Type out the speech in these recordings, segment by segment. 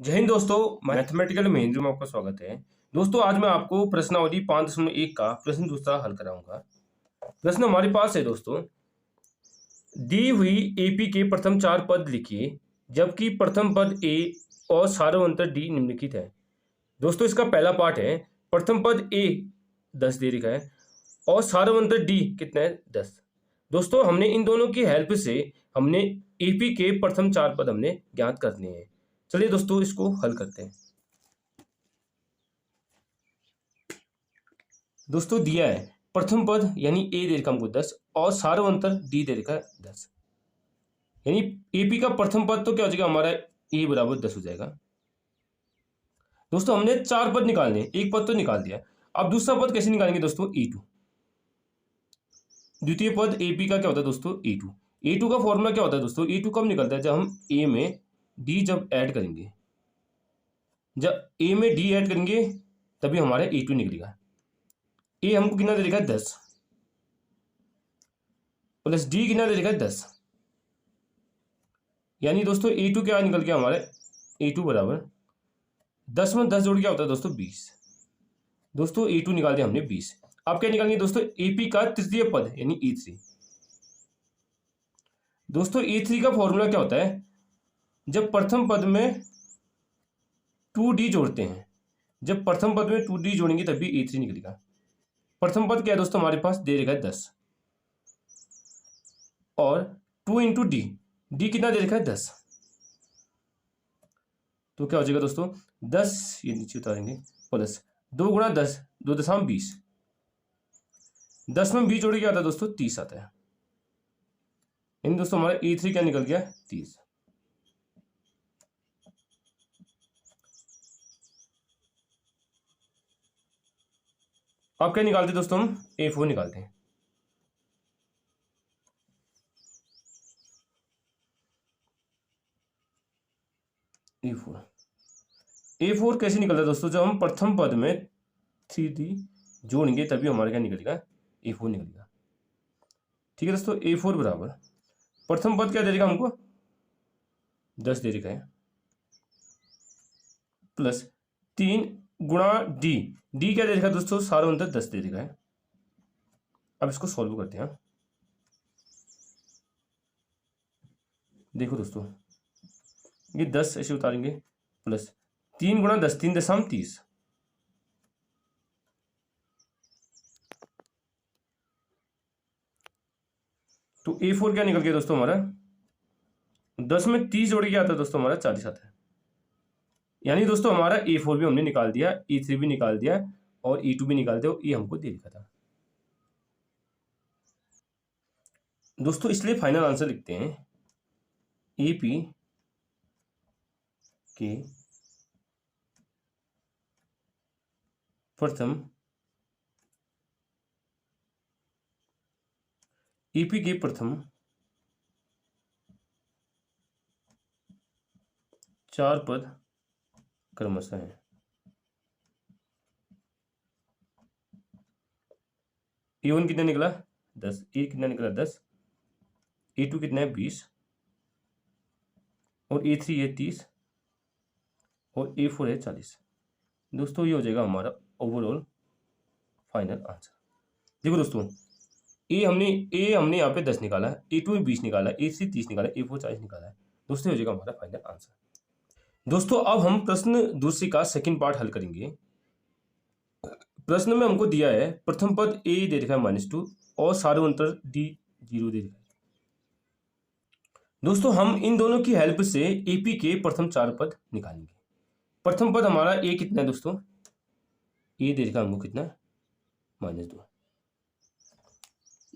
जय हिंद दोस्तों। मैथमेटिकल महेंद्र में आपका स्वागत है। दोस्तों आज मैं आपको प्रश्नावली 5.1 का प्रश्न दूसरा हल कराऊंगा। प्रश्न हमारे पास है दोस्तों, दी हुई एपी के प्रथम चार पद लिखिए जबकि प्रथम पद ए और सार्वंतर डी निम्नलिखित है। दोस्तों इसका पहला पार्ट है, प्रथम पद ए 10 दे रखा है और सार्वंतर डी कितना है 10। दोस्तों हमने इन दोनों की हेल्प से हमने एपी के प्रथम चार पद हमने ज्ञात करने हैं। चलिए दोस्तों इसको हल करते हैं। दोस्तों दिया है प्रथम पद यानी ए दे रखा हमको 10 और सार्वंतर डी दे रखा 10, यानी एपी का प्रथम पद तो क्या हो जाएगा हमारा ए बराबर 10 हो जाएगा। दोस्तों हमने चार पद निकालने, एक पद तो निकाल दिया, अब दूसरा पद कैसे निकालेंगे दोस्तों, ए टू। द्वितीय पद एपी का क्या होता है दोस्तों, ए टू। ए टू का फॉर्मूला क्या होता है दोस्तों, ए टू कब निकलता है जब हम ए में डी जब ऐड करेंगे, जब ए में डी ऐड करेंगे तभी हमारा ए टू निकलेगा। ए हमको कितना दे देगा 10 प्लस डी कितना दे देगा 10, यानी दोस्तों ए टू क्या निकल गया हमारे, ए टू बराबर 10 में 10 जोड़ क्या होता है दोस्तों 20। दोस्तों ए टू निकाल दिया हमने 20। अब क्या निकालेंगे दोस्तों, एपी का तृतीय पद यानी ए थ्री। दोस्तों ए थ्री का फॉर्मूला क्या होता है, जब प्रथम पद में 2d जोड़ते हैं, जब प्रथम पद में 2d जोड़ेंगे तभी ए थ्री निकलेगा। प्रथम पद क्या है दोस्तों हमारे पास दे रखा है 10 और 2 इंटू डी, डी कितना दे रखा है 10, तो क्या हो जाएगा दोस्तों 10, ये नीचे उतारेंगे, प्लस 2 गुणा 10, 2.20, 10 में 20 जोड़ क्या आता है दोस्तों 30 आता है, यानी दोस्तों हमारा ए थ्री क्या निकल गया 30। अब क्या निकालते हैं दोस्तों, हम ए फोर निकालते हैं। ए फोर कैसे निकलता है दोस्तों, जब हम प्रथम पद में 3d जोड़ेंगे तभी हमारा क्या निकलेगा, ए फोर निकलेगा। ठीक है दोस्तों, ए फोर बराबर प्रथम पद क्या दे देगा हमको 10 दे रखा है, प्लस 3 गुणा डी, डी क्या दे रखा है दोस्तों सार्वंतर 10 दे रखा है। अब इसको सॉल्व करते हैं। देखो दोस्तों ये 10 ऐसे उतारेंगे, प्लस 3 गुणा 10, 3.30, तो ए फोर क्या निकल गया दोस्तों हमारा, 10 में 30 जोड़ के आता है दोस्तों हमारा 40 आता है, यानी दोस्तों हमारा ए फोर भी हमने निकाल दिया, ए थ्री भी निकाल दिया और ए टू भी निकाल दिया, ये हमको दे रखा था। दोस्तों इसलिए फाइनल आंसर लिखते हैं, एपी के प्रथम एपी के प्रथम चार पद क्रमशः है। ए वन कितना निकला 10, ए कितना निकला 10, ए टू कितना है 20 और ए थ्री है 30 और ए फोर है 40। दोस्तों ये हो जाएगा हमारा ओवरऑल फाइनल आंसर। देखो दोस्तों ए हमने यहाँ पे 10 निकाला है, ए टू में 20 निकाला है, ए थ्री 30 निकाला है, ए फोर 40 निकाला है। दोस्तों ये हो जाएगा हमारा फाइनल आंसर। दोस्तों अब हम प्रश्न दूसरे का सेकंड पार्ट हल करेंगे। प्रश्न में हमको दिया है प्रथम पद ए दे रखा है -2 और सार्वंतर डी 0 दे रखा है। दोस्तों हम इन दोनों की हेल्प से एपी के प्रथम चार पद निकालेंगे। प्रथम पद हमारा ए कितना है दोस्तों, ए दे रखा है हमको कितना -2।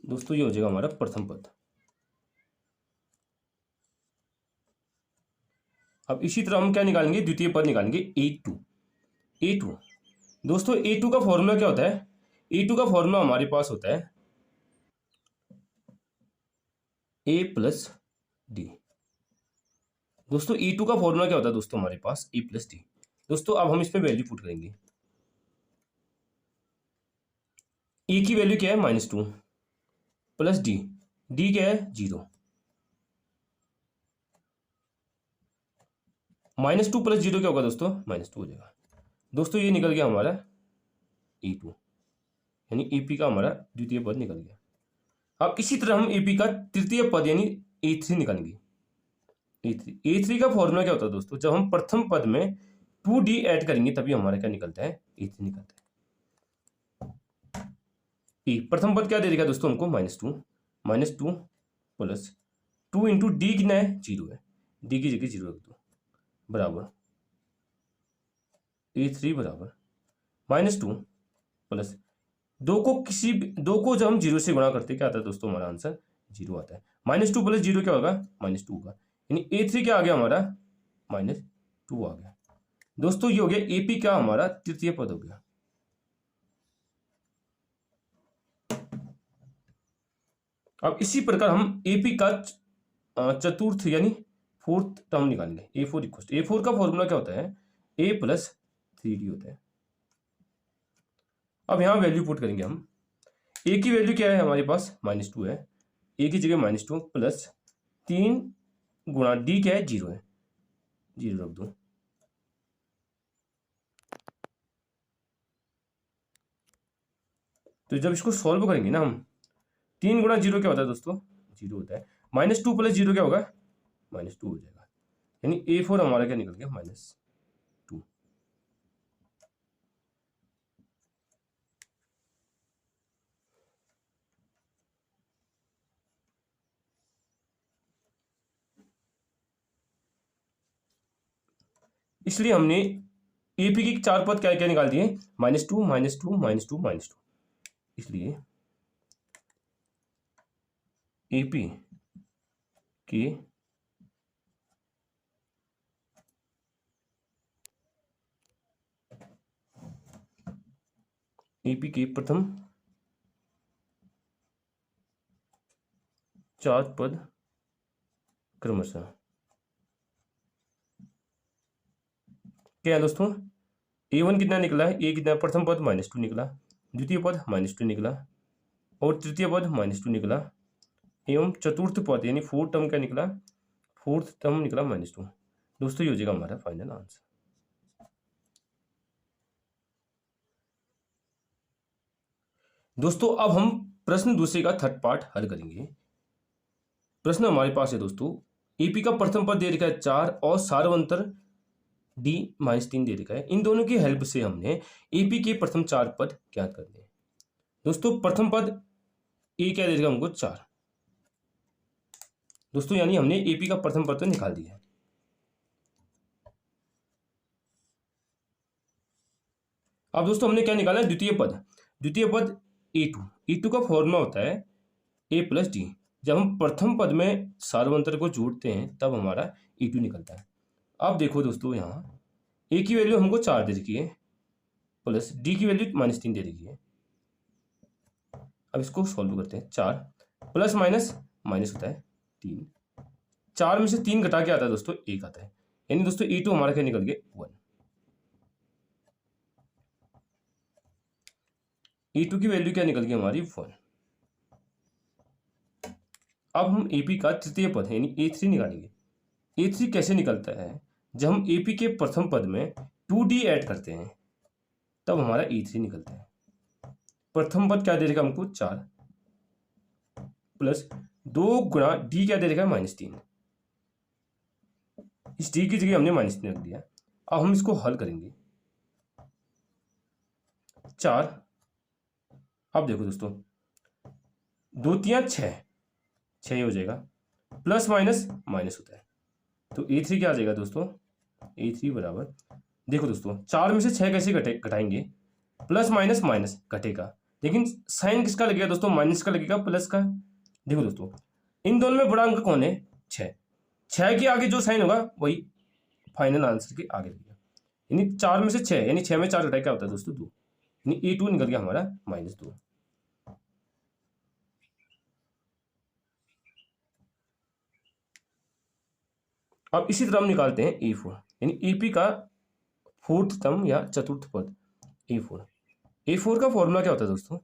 दोस्तों ये हो जाएगा हमारा प्रथम पद। अब इसी तरह हम क्या निकालेंगे, द्वितीय पद निकालेंगे ए टू। ए टू दोस्तों ए टू का फॉर्मूला क्या होता है, ए टू का फॉर्मूला हमारे पास होता है ए प्लस डी। दोस्तों ए टू का फॉर्मूला क्या होता है दोस्तों हमारे पास ए प्लस डी। दोस्तों अब हम इसमें वैल्यू पुट करेंगे, ए की वैल्यू क्या है -2 प्लस डी, डी क्या है 0, -2 प्लस 0 क्या होगा दोस्तों, -2 हो जाएगा। दोस्तों ये निकल गया हमारा E2, यानी AP का हमारा द्वितीय पद निकल गया। अब इसी तरह हम AP का तृतीय पद यानी A3 निकालेंगे। A3 का फॉर्मूला क्या होता है दोस्तों, जब हम प्रथम पद में 2D ऐड करेंगे तभी हमारा क्या निकलता है, A3 निकलता है। प्रथम पद क्या दे देगा दोस्तों हमको, -2 प्लस 2 इंटू डी कितना है, 0 है, डी की जगह 0 रख दो, बराबर A3 बराबर -2 प्लस दो को जब हम 0 से गुणा करते क्या आता है दोस्तों, हमारा आंसर 0 आता है। -2 प्लस 0 क्या होगा, -2 का, यानी A3 क्या आ गया हमारा, -2 आ गया। दोस्तों ये हो गया AP का हमारा तृतीय पद हो गया। अब इसी प्रकार हम AP का चतुर्थ यानी फोर्थ टर्म निकालेंगे। A4 का फॉर्मूला क्या होता है, A प्लस 3D होता है। अब यहां वैल्यू पुट करेंगे हम। A की वैल्यू क्या है हमारे पास, -2 है, A की जगह -2 प्लस 3 गुणा D क्या है, 0 है, 0 रख दो। तो जब इसको सॉल्व करेंगे ना हम, 3 गुणा 0 क्या होता है दोस्तों, 0 होता है। -2 प्लस 0 क्या होगा, -2 हो जाएगा, यानी A4 हमारा क्या निकल गया, -2। इसलिए हमने AP की 4 पद क्या क्या निकाल दिए, -2 -2 -2 -2। इसलिए AP के प्रथम 4 पद क्रमशः क्या है दोस्तों, A1 कितना निकला है, A कितना, प्रथम पद -2 निकला, द्वितीय पद -2 निकला और तृतीय पद -2 निकला, एवं चतुर्थ पद यानी फोर्थ टर्म क्या निकला, फोर्थ टर्म निकला -2। दोस्तों ये हो जाएगा हमारा फाइनल आंसर। दोस्तों अब हम प्रश्न दूसरे का थर्ड पार्ट हल करेंगे। प्रश्न हमारे पास है दोस्तों, AP का प्रथम पद दे रखा है 4 और सार्वंतर D -3 दे रखा है। इन दोनों की हेल्प से हमने AP के प्रथम 4 पद ज्ञात करने हैं। दोस्तों प्रथम पद A क्या दे रखा हमको, 4। दोस्तों यानी हमने AP का प्रथम पद तो निकाल दिया है। अब दोस्तों हमने क्या निकाला है, द्वितीय पद A2 का फॉर्मूला होता है A प्लस D। जब हम प्रथम पद में सार्वंतर को जोड़ते हैं तब हमारा E2 निकलता है। अब देखो दोस्तों यहाँ A की वैल्यू हमको 4 दे रखी है प्लस D की वैल्यू -3 दे रखी है। अब इसको सॉल्व करते हैं। 4 प्लस माइनस होता है 3, 4 में से 3 घटा के आता है दोस्तों 1 आता है, यानी दोस्तों E2 हमारा क्या निकल गया, 1। E2 की वैल्यू क्या निकल गई हमारी, 1। अब हम AP का तृतीय पद यानी A3 निकालेंगे। A3 कैसे निकलता है, जब हम AP के प्रथम पद में 2D ऐड करते हैं तब हमारा E3 निकलता है। प्रथम पद क्या दे देगा हमको, 4 प्लस 2 गुणा D क्या दे देगा, -3। इस D की जगह हमने -3 रख दिया। अब हम इसको हल करेंगे। 4, अब देखो दोस्तों 2 3 6 हो जाएगा, प्लस माइनस होता है, तो A3 क्या आ जाएगा दोस्तों, A3 बराबर, देखो दोस्तों 4 में से 6 कैसे घटाएंगे, प्लस माइनस घटेगा, लेकिन साइन किसका लगेगा दोस्तों, माइनस का लगेगा, प्लस का। देखो दोस्तों इन दोनों में बड़ा अंक कौन है, 6 के आगे जो साइन होगा वही फाइनल आंसर के आगे लगेगा, यानी 4 में से 6 यानी 6 में 4 घटाए क्या होता है दोस्तों, 2, यानी A2 निकल गया हमारा -2। अब इसी तरह हम निकालते हैं A4 यानी AP का फोर्थ टर्म या चतुर्थ पद A4 का फॉर्मूला क्या होता है दोस्तों,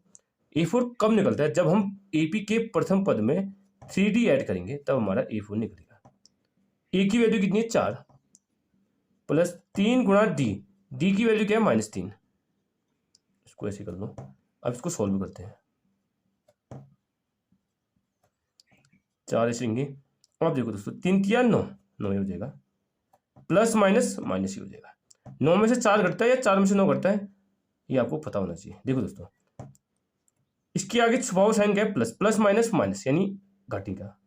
A4 कब निकलता है, जब हम AP के प्रथम पद में 3D ऐड करेंगे तब हमारा A4 निकलेगा। A की वैल्यू कितनी है, 4 प्लस 3 गुणा डी, डी की वैल्यू क्या है -3, इसको ऐसे कर लो। अब इसको सॉल्व करते हैं, 4 ऐसे लेंगे। अब देखो दोस्तों 3 तिया 9, 9 ही हो जाएगा, प्लस माइनस माइनस ही हो जाएगा। 9 में से 4 घटता है या 4 में से 9 घटता है, ये आपको पता होना चाहिए। देखो दोस्तों इसके आगे छुपाओ साइन क्या है, प्लस, प्लस माइनस माइनस यानी घटेगा।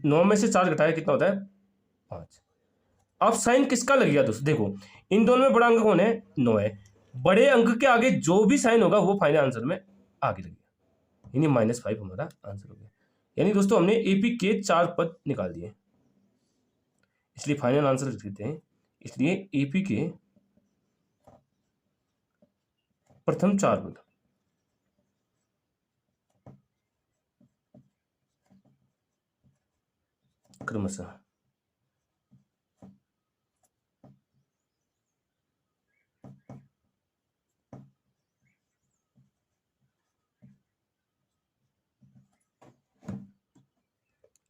9 में से 4 घटाया कितना होता है 5। अब साइन किसका लगेगा दोस्तों, देखो इन दोनों में बड़ा अंक कौन है 9 है, बड़े अंक के आगे जो भी साइन होगा वो फाइनल आंसर में आगे लगेगा, यानी -5 हमारा आंसर हो गया। यानी दोस्तों हमने एपी के 4 पद निकाल दिए, इसलिए फाइनल आंसर लिख देते हैं। इसलिए एपी के प्रथम 4 पद क्रमशः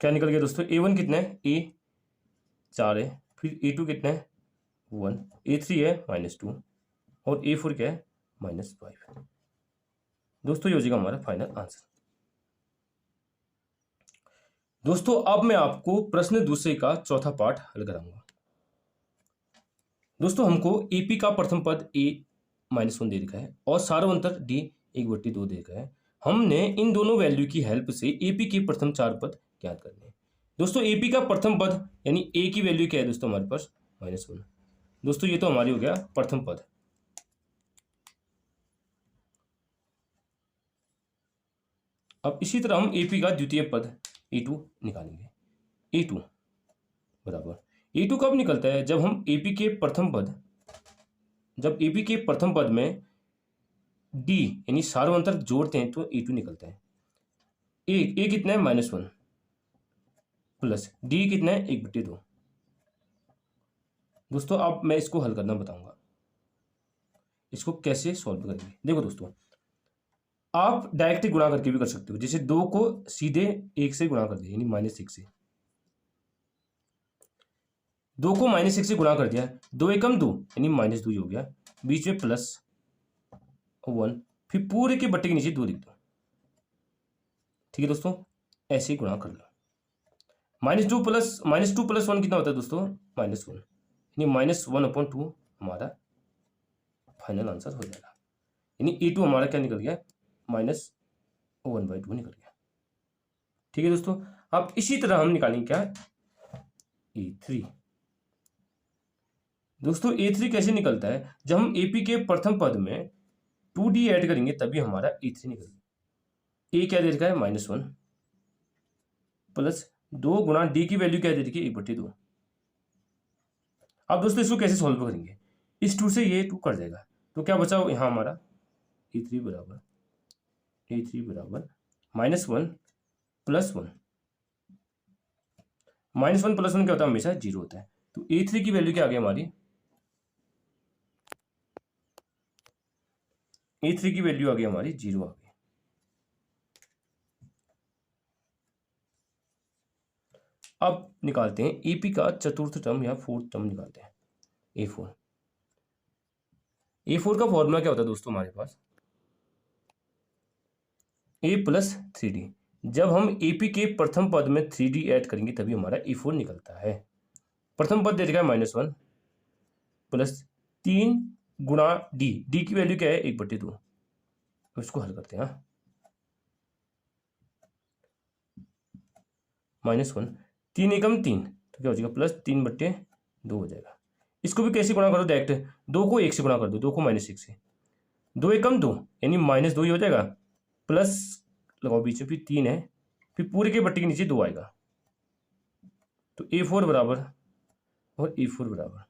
क्या निकल गया दोस्तों, A1 कितना है, A 4 है, फिर A2 कितना है 1, A3 है -2 और A4 क्या है -5। दोस्तों ये हो जाएगा हमारा फाइनल आंसर। दोस्तों अब मैं आपको प्रश्न दूसरे का चौथा पार्ट हल कराऊंगा। दोस्तों हमको एपी का प्रथम पद A-1 दे रखा है और सार्वंतर D 1/2 दे रखा है। हमने इन दोनों वैल्यू की हेल्प से एपी के प्रथम 4 पद ज्ञात करने हैं। दोस्तों एपी का प्रथम पद यानी ए की वैल्यू क्या है दोस्तों हमारे पास -1। दोस्तों ये तो हमारी हो गया प्रथम पद। अब इसी तरह हम एपी का द्वितीय पद A2 निकालेंगे। A2 बराबर, A2 कब निकलता है, जब हम एपी के प्रथम पद, जब एपी के प्रथम पद में डी यानी सार्वंतर जोड़ते हैं तो A2 निकलता है। ए कितना है -1 प्लस डी कितना है 1/2। दोस्तों अब मैं इसको हल करना बताऊंगा, इसको कैसे सॉल्व करेंगे। देखो दोस्तों आप डायरेक्ट गुणा करके भी कर सकते हो, जैसे 2 को सीधे 1 से गुणा कर दिया यानी -1 से, 2 को -1 से गुणा कर दिया, 2 एकम 2 यानी -2 हो गया, बीच में +1, फिर पूरे के बट्टे के नीचे 2 लिख दो। ठीक है दोस्तों ऐसे ही गुणा कर लो। -2 प्लस -1 कितना होता है दोस्तों -1, यानी -1/2 हमारा फाइनल आंसर हो जाएगा। यानी A2 हमारा क्या निकल गया -1/2 निकल गया। ठीक है दोस्तों अब इसी तरह हम निकालेंगे क्या A3। दोस्तों A3 कैसे निकलता है, जब हम AP के प्रथम पद में 2D ऐड करेंगे तभी हमारा A3 निकलेगा। A क्या दे रखा है -1 प्लस 2 गुणा D की वैल्यू क्या दे रखी है 1/2। अब दोस्तों इसको कैसे सॉल्व करेंगे, इस 2 से ये 2 कट जाएगा तो क्या बचा यहाँ हमारा A3 बराबर -1 प्लस 1, -1 प्लस 1 क्या होता है हमेशा 0 होता है, तो A3 की वैल्यू क्या आ गई हमारी, A3 की वैल्यू आ गई हमारी 0 आ गई। अब निकालते हैं एपी का चतुर्थ टर्म या फोर्थ टर्म निकालते हैं A4। A4 का फॉर्मूला क्या होता है दोस्तों हमारे पास A + 3D। जब हम AP के प्रथम पद में 3D ऐड करेंगे तभी हमारा A4 निकलता है। प्रथम पद दे देगा -1 प्लस 3 गुणा D की वैल्यू क्या है 1/2। तो इसको हल करते हैं -1 3 एकम 3 तो क्या हो जाएगा +3/2 हो जाएगा। इसको भी कैसे गुणा करो डायरेक्ट, 2 को 1 से गुणा कर दो, 2 को -1 से, 2 एकम 2 यानी -2 ही हो जाएगा, प्लस लगाओ बीच में फिर 3 है, फिर पूरे के बट्टे के नीचे 2 आएगा, तो A4 बराबर और A4 बराबर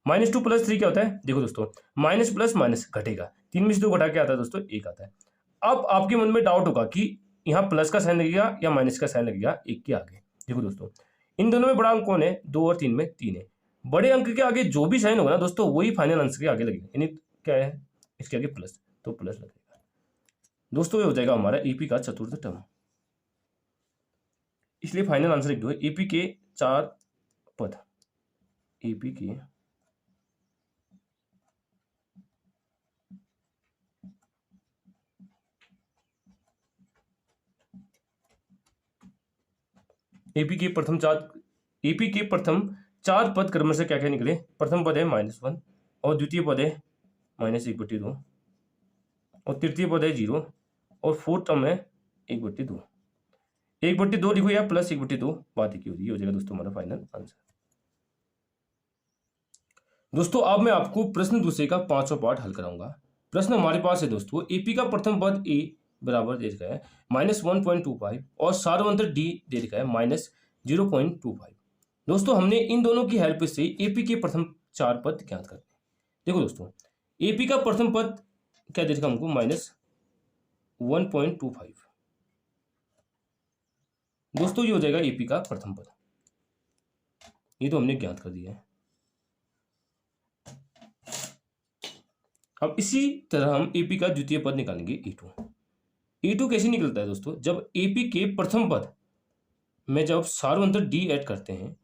-2 + 3 क्या होता है, देखो दोस्तों माइनस प्लस माइनस घटेगा, 3 में से 2 घटा के आता है दोस्तों 1 आता है। अब आपके मन में डाउट होगा कि यहाँ प्लस का साइन लगेगा या माइनस का साइन लगेगा 1 के आगे। देखो दोस्तों इन दोनों में बड़ा अंक कौन है, 2 और 3 में 3 है, बड़े अंक के आगे जो भी साइन होगा ना दोस्तों वही फाइनल आंसर के आगे लगेगा, यानी क्या है इसके आगे प्लस, तो प्लस लगेगा। दोस्तों ये हो जाएगा हमारा एपी का चतुर्थ टर्म, इसलिए फाइनल आंसर लिख दो एपी के 4 पद, एपी के एपी के प्रथम चार पद क्रम से क्या क्या निकले। प्रथम पद है -1 और द्वितीय पद है -1/2 और तृतीय पद है 0 और फोर्थ टर्म है 1/2। 1/2 लिखो या +1/2 बात एक ही हो जाएगा दोस्तों हमारा फाइनल आंसर। दोस्तों अब मैं आपको प्रश्न दूसरे का 5वां पार्ट हल कराऊंगा। प्रश्न हमारे पास है दोस्तों, एपी का प्रथम पद ए बराबर दे रखा है -1.25 और सारवंतर डी दे रखा है -0.25। दोस्तों हमने इन दोनों की हेल्प से एपी के प्रथम चार पद ज्ञात करते हैं। देखो दोस्तों, एपी का प्रथम पद क्या दे रखा हमको -1.25। दोस्तों ये हो जाएगा एपी का प्रथम पद, ये तो हमने ज्ञात कर दिया है। अब इसी तरह हम एपी का द्वितीय पद निकालेंगे E2। E2 कैसे निकलता है दोस्तों, जब एपी के प्रथम पद में जब सारवंतर डी ऐड करते हैं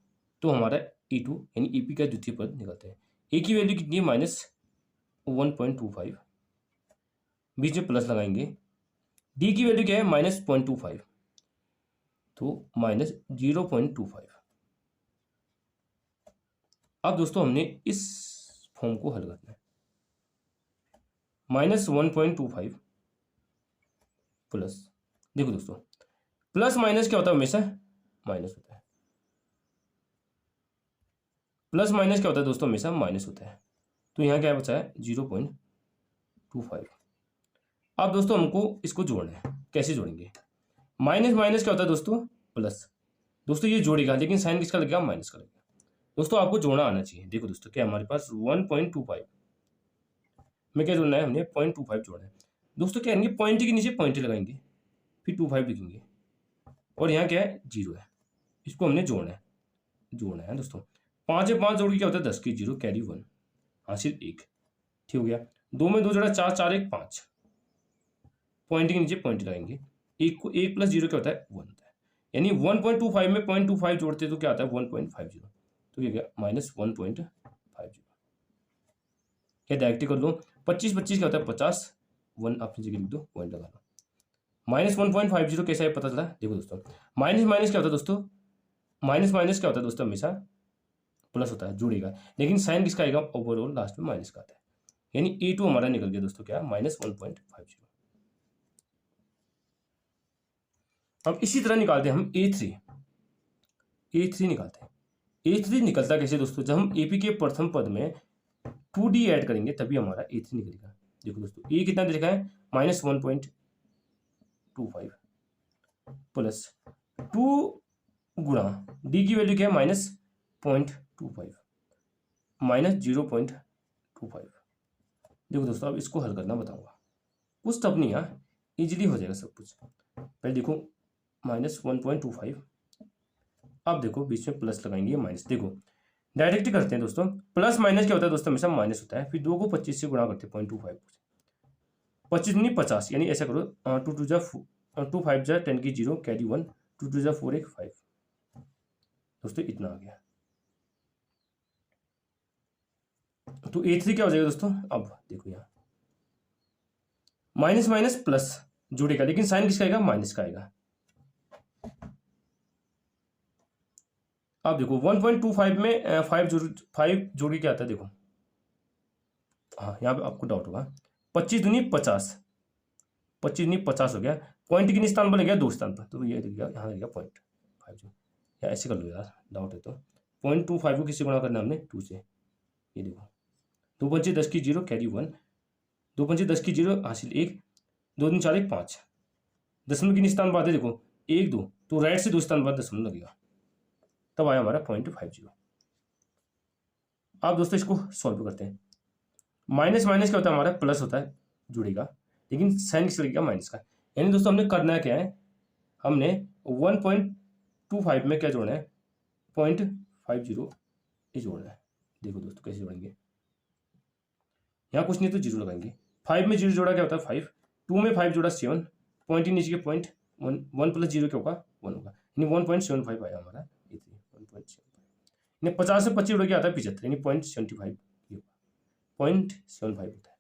तो हमारा E2 यानी एपी का द्वितीय पद निकलता है। ए की वैल्यू कितनी है -1.25, बीच में प्लस लगाएंगे। डी की वैल्यू क्या है -0.25 तो -0.25। अब दोस्तों हमने इस फॉर्म को हल करना है। -1.25 प्लस, देखो दोस्तों प्लस माइनस क्या होता है, हमेशा माइनस होता है। प्लस माइनस क्या होता है दोस्तों, हमेशा माइनस होता है। तो यहाँ क्या बचा है 0.25। अब दोस्तों हमको इसको जोड़ना है, कैसे जोड़ेंगे। माइनस माइनस क्या होता है दोस्तों, प्लस। दोस्तों ये जोड़ेगा लेकिन साइन किसका लगेगा, माइनस का लगेगा। दोस्तों आपको जोड़ना आना चाहिए। देखो दोस्तों क्या हमारे पास 1.25 में क्या जोड़ना है, हमने 0.25 जोड़ना है। दोस्तों क्या करेंगे, पॉइंट के नीचे पॉइंट लगाएंगे, फिर 25 लिखेंगे और यहाँ क्या है 0 है, इसको हमने जोड़ना है दोस्तों। 5 से 5 जोड़ के क्या होता है 10 की 0 कैरी 1 हासिल 1, ठीक हो गया। 2 में 2 जोड़ा 4, 4 1 5, पॉइंट के नीचे पॉइंट लगाएंगे। 1 को 1 + 0 क्या होता है 1 होता है, यानी 1.25 में 0.25 जोड़ते तो क्या आता है 1.50। तो ये क्या -1.50, क्या डायरेक्ट कर लो। 25 25 क्या होता है 50, 1 अपनी जगह लिख दो, पॉइंट लगा लो। -1.50 कैसा है पता चला। देखो दोस्तों माइनस माइनस क्या होता है दोस्तों, माइनस माइनस क्या होता है दोस्तों, हमेशा प्लस होता है, जुड़ेगा, लेकिन साइन किसका आएगा ओवरऑल लास्ट में माइनस का आता है। यानी E2 हमारा निकल गया दोस्तों क्या -1.50। अब इसी तरह निकालते हैं हम A3 निकालते हैं। A3 निकलता कैसे दोस्तों, जब हम एपी के प्रथम पद में 2D ऐड करेंगे तभी हमारा A3 निकलेगा। देखो दोस्तों ए कितना दे रखा है -1.25 प्लस 2 गुणा डी की वैल्यू क्या है -0.25 -0.25। देखो दोस्तों अब इसको हल करना बताऊंगा, कुछ तब नहीं है, इजीली हो जाएगा सब कुछ। पहले देखो -1.25, अब देखो बीच में प्लस लगाएंगे माइनस। देखो डायरेक्ट करते हैं दोस्तों, प्लस माइनस क्या होता है दोस्तों, हमेशा माइनस होता है। फिर 2 को 25 से गुणा करते हैं 0.25, 25 नहीं 50, यानी ऐसा करो 2 2 2 5 10 की 0 कैरी 1 2 2 4 1 5। दोस्तों इतना आ गया। तो A3 क्या हो जाएगा दोस्तों, अब देखो यहाँ माइनस माइनस प्लस जुड़ेगा, लेकिन साइन किसका आएगा, माइनस का आएगा। अब देखो 1.25 में 5 जोड़ के क्या आता है, देखो हाँ यहाँ पे आपको डाउट होगा। 25 दूनी 50, 25 दूनी 50 हो गया। पॉइंट कितने स्थान पर लग गया, 2 स्थान पर, तो ये दिख गया यहाँ लग गया 0.5। या ऐसे कर लो यार, डाउट है तो 0.25 को किससे गुणा करना है हमने 2 से। ये देखो 2 पंचे 10 की 0 कैरी 1, 2 पंचे 10 की 0 हासिल 1, 2 3 4 1 5। दशमलव कितने स्थान बाद है, देखो 1 2, तो राइट से 2 स्थान बाद दशमलव लगेगा, तब आया हमारा 0.50। अब दोस्तों इसको सॉल्व करते हैं। माइनस माइनस क्या होता है, हमारा प्लस होता है, जुड़ेगा, लेकिन साइन किसका लगेगा, माइनस का। यानी दोस्तों हमने करना क्या है, हमने 1.25 में क्या जोड़ना है 0.50 ये जोड़ना है। देखो दोस्तों कैसे जोड़ेंगे, यहाँ कुछ नहीं तो 0 लगाएंगे। 5 में 0 जोड़ा क्या होता है 5, 2 में 5 जोड़ा 7, पॉइंट ही नीचे के पॉइंट 1 + 0 क्या होगा 1 होगा, यानी 1.75 आया हमारा। 50 से 25 जोड़ के आता है 75, यानी 0.75 0.75 होता है।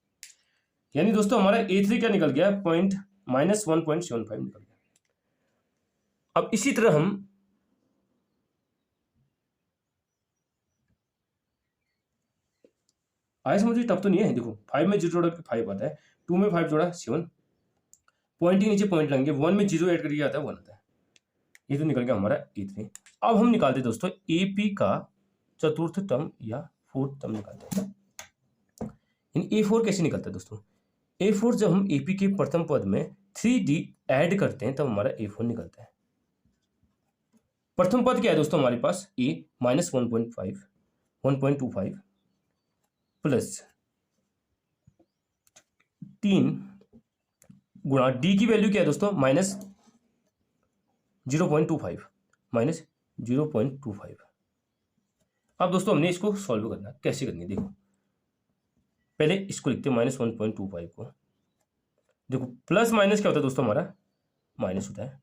यानी दोस्तों हमारा A3 क्या निकल गया, -1.75 निकल गया। अब इसी तरह हम आया समझिए, टफ तो नहीं है। देखो 5 में 0 जोड़ा 5 आता है, 2 में 5 जोड़ा 7, पॉइंट के नीचे पॉइंट लगेंगे, 1 में 0 ऐड करके आता है 1 आता है। ये तो निकल गया हमारा A3। अब हम निकालते हैं दोस्तों AP का चतुर्थ टर्म या फोर्थ टर्म निकालते हैं। इन A4 कैसे निकलता है दोस्तों? A4 जब हम AP के प्रथम पद में 3D ऐड करते हैं तब हमारा A4 निकलता है। प्रथम पद क्या है दोस्तों हमारे पास? A माइनस 1.25 प्लस 3 गुणा D की वैल्यू क्या है दोस्तों? माइनस 0.25। अब दोस्तों हमने इसको सॉल्व करना है। कैसे करनी है देखो, पहले इसको लिखते हैं -1.25 को। देखो प्लस माइनस क्या होता है दोस्तों? हमारा माइनस होता है।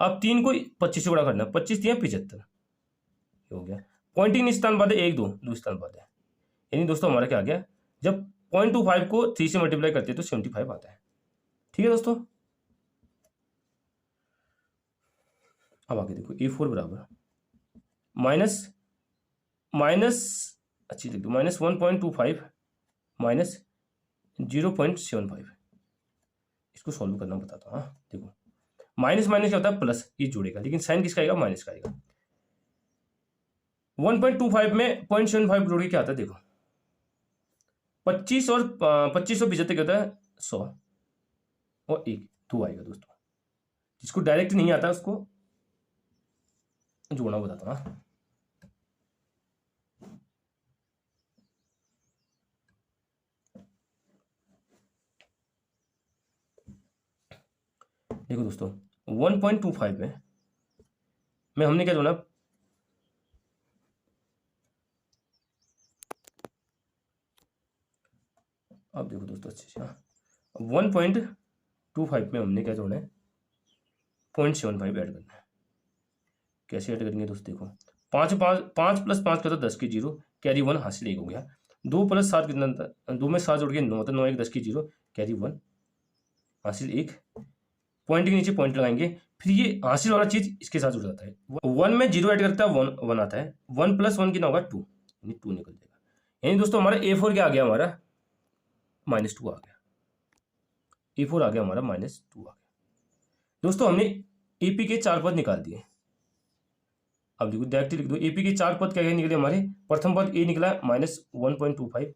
अब 3 को 25 से गुणा करना है, 25 3 75 हो गया। पॉइंटिंग स्थान बाद है 1 2 स्थान बाद है, यानी दोस्तों हमारा क्या आ गया? जब 0.25 को 3 से मल्टीप्लाई करते हैं तो 75 आता है। ठीक है दोस्तों, अब आगे देखो A4 बराबर अच्छी लिख दो, -1.25 माइनस 0.75। इसको सॉल्व करना बताता हूँ। हाँ देखो, माइनस माइनस क्या होता है? प्लस, ये जुड़ेगा, लेकिन साइन किसका आएगा? माइनस का आएगा। 1.25 में 0.75 जोड़ के क्या आता है? देखो 25 और 75 क्या होता है? 100 और 1 2 आएगा दोस्तों। जिसको डायरेक्ट नहीं आता उसको जोड़ना बताता हूँ। देखो दोस्तों 1.25 में हमने क्या जोड़ा? अब देखो दोस्तों अच्छे से, 1.25 में हमने क्या जोड़ना है? 0.75 ऐड करना है। कैसे ऐड करेंगे दोस्तों? देखो 5 प्लस 5 का तो 10 की 0, कैरी 1 हासिल 1 हो गया। 2 प्लस 7 कितना था? 2 में 7 जोड़ के 9 था, 9 1 10 की 0, कैरी 1 हासिल 1। पॉइंट के नीचे पॉइंट लगाएंगे, फिर ये हासिल वाला चीज इसके साथ जुड़ जाता है। 1 में 0 ऐड करता है 1 आता है। 1 प्लस 1 कितना होगा? 2, यानी 2 निकल जाएगा। यानी दोस्तों हमारा A4 क्या आ गया? हमारा -2 आ गया। A4 आ गया हमारा -2 आ गया। दोस्तों हमने AP के 4 पद निकाल दिए। अब देखो डायरेक्ट लिख दो, AP के 4 पद क्या निकले हमारे? प्रथम पद A निकला -1.25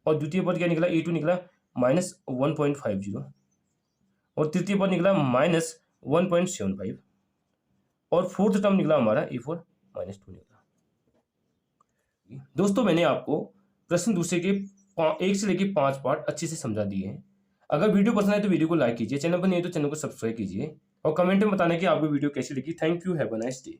और द्वितीय पद क्या निकला? A2 निकला -1.50 और तृतीय पद निकला -1.75 और फोर्थ टर्म निकला हमारा A4 -2 निकला। दोस्तों मैंने आपको प्रश्न दूसरे के 1 से लेकर 5 पार्ट अच्छे से समझा दिए हैं। अगर वीडियो पसंद आए तो वीडियो को लाइक कीजिए, चैनल पर नहीं है तो चैनल को सब्सक्राइब कीजिए और कमेंट में बताना कि आपको वीडियो कैसी लगी। Thank you, have a nice day.